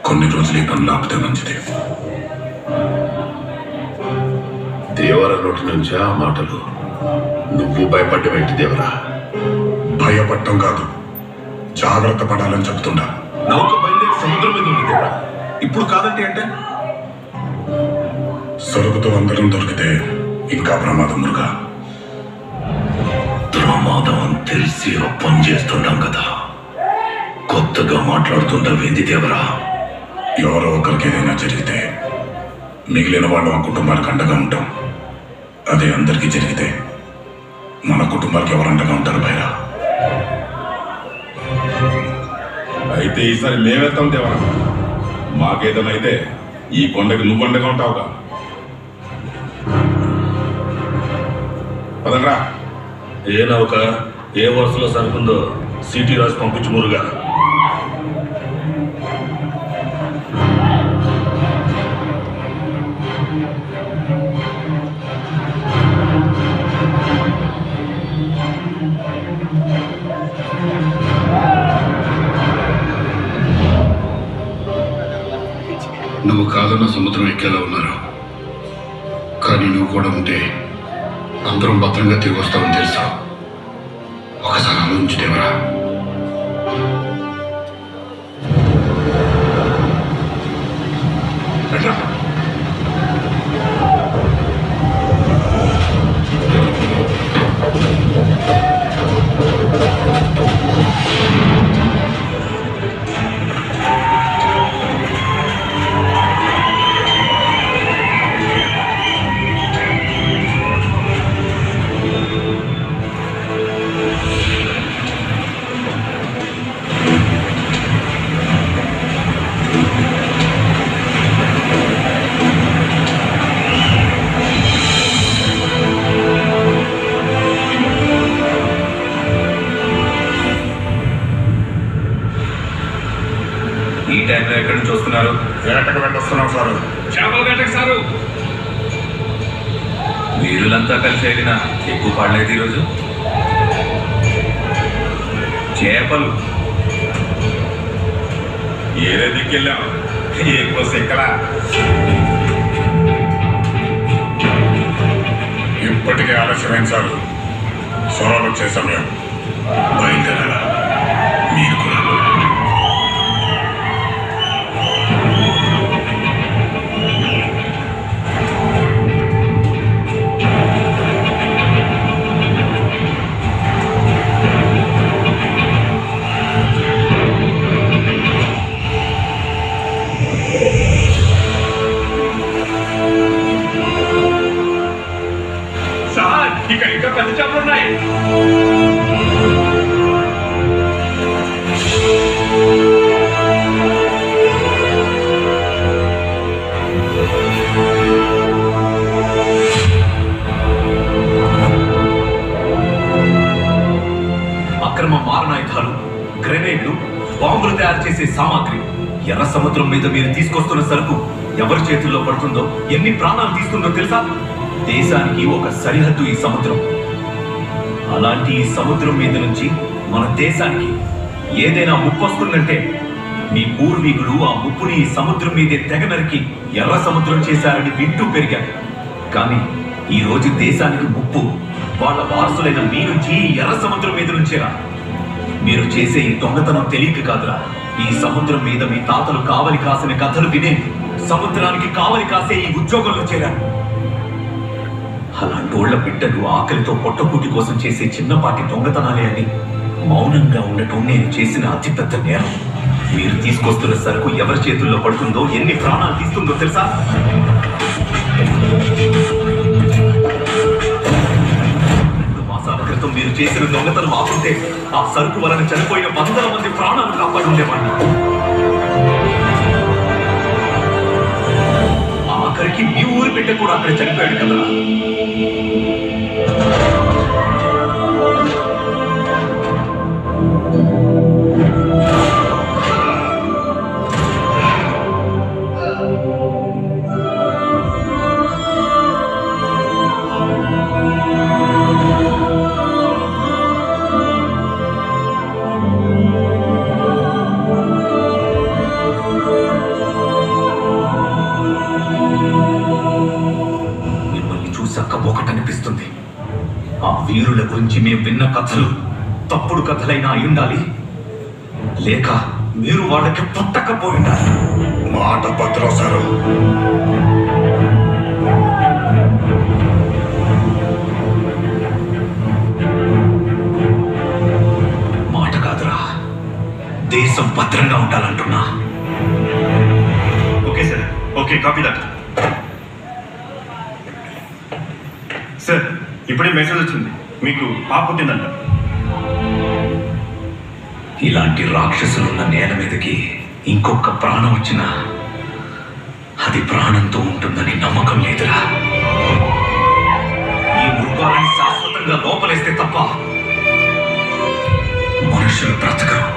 కొన్ని రోజులు ఈ పనులు ఆపితే మంచిది. దేవర నోటి నుంచి ఆ మాటలు నువ్వు భయపడ్డమేంటి దేవరా? భయపడటం కాదు, జాగ్రత్త పడాలని చెప్తుండా. నౌక బయలుదేరి సముద్రం మీద ఉంది దేవరా. ఇప్పుడు కాదంటే అంటే సరుకుతో అందరం దొరికితే ఇంకా ప్రమాదం మురుగా. ప్రమాదం అని తెలిసి పని చేస్తున్నాం కదా, కొత్తగా మాట్లాడుతుండవేంది దేవరా? ఎవరో ఒకరికి ఏదైనా జరిగితే మిగిలిన వాళ్ళు ఆ కుటుంబానికి అండగా ఉంటాం. అదే అందరికీ జరిగితే మన కుటుంబానికి ఎవరు అండగా ఉంటారు భైరా? అయితే ఈసారి మేమెత్తాం దేవరా. మాకేదైనా అయితే ఈ కొండకి నువ్వు అండగా ఉంటావుగా. పదండ్రా. ఏ నౌక ఏ వరుసలో సరుకుందో సిటీ రాసి పంపించు మురుగా. నువ్వు కాదన్న సముద్రం ఎక్కేలా ఉన్నారు, కానీ నువ్వు కూడా ఉంటే అందరం భద్రంగా తిరిగి వస్తామని తెలుసా? ఒకసారి ఆలోచించుదేవరా. ఈ టైంలో ఎక్కడి నుంచి వస్తున్నారు? వేటకు వెళ్ళొస్తున్నాం సారు. చేపల వేటకు సారు. వీరులంతా కలిసి వెళ్ళిన ఎక్కువ పడలేదు ఈరోజు. చేపలు ఏదే దిక్కెళ్ళాం, ఎక్కువ ఎక్కడా. ఇప్పటికే ఆలస్యమైన సారు. సొరలు వచ్చే సమయం. బయలుదేరాలా? మీరు కూడా ఇక్కడ ఇంకా పెద్ద చేపలు ఉన్నాయి. అక్రమ మారణాయుధాలు, గ్రెనేడ్లు, బాంబులు తయారు చేసే సామాగ్రి, ఎర్ర సముద్రం మీద మీరు తీసుకొస్తున్న సరుకు ఎవరి చేతుల్లో పడుతుందో, ఎన్ని ప్రాణాలు తీస్తుందో తెలుసా? దేశానికి ఒక సరిహద్దు ఈ సముద్రం. అలాంటి ఈ సముద్రం మీద నుంచి మన దేశానికి ఏదైనా ముప్పు వస్తుందంటే మీ పూర్వీకులు ఆ ముప్పుని ఈ సముద్రం మీదే తెగ నరికి ఎర్ర సముద్రం చేశారని వింటూ పెరిగారు. కానీ ఈ రోజు దేశానికి ముప్పు వాళ్ళ వారసులైన మీ నుంచి ఈ ఎర్ర సముద్రం మీద నుంచేరా. మీరు చేసే ఈ దొంగతనం తెలియక కాదురా, ఈ సముద్రం మీద మీ తాతలు కావలి కాసిన కథలు వినే సముద్రానికి కావలి కాసే ఈ ఉద్యోగంలో చేరారు. అలాంటోళ్ల బిడ్డలు ఆకలితో పొట్టపూటి కోసం చేసే చిన్నపాటి దొంగతనాలే అని మౌనంగా ఉండటం నేను చేసిన అతిపెద్ద నేరం. మీరు తీసుకొస్తున్న సరుకు ఎవరి చేతుల్లో పడుతుందో, ఎన్ని ప్రాణాలు తీస్తుందో తెలుసా? 2 మాసాల క్రితం మీరు చేసిన దొంగతనం ఆపుంటే ఆ సరుకు వలన చనిపోయిన వందల మంది ప్రాణాలు కాపాడి ఉండేవాడిని. ఆఖరికి మీ ఊరి బిడ్డ కూడా అక్కడ చనిపోయాడు కదా. వీరుల గురించి మేము విన్న కథలు తప్పుడు కథలైనా అయి ఉండాలి, లేక మీరు వాళ్ళకి పుట్టకపోయి ఉండాలి. మాట భద్రం సారు. మాట కాదురా, దేశం భద్రంగా ఉండాలంటున్నా. Okay sir, okay, copy that. Sir, ఇప్పుడే మెసేజ్ వచ్చింది, మీకు పాప పుట్టిందంట. ఇలాంటి రాక్షసులున్న నేల మీదకి ఇంకొక ప్రాణం వచ్చినా అది ప్రాణంతో ఉంటుందని నమ్మకం లేదురా. ఈ మృగాలని శాశ్వతంగా లోపలేస్తే తప్ప మనుషులు బ్రతకరు.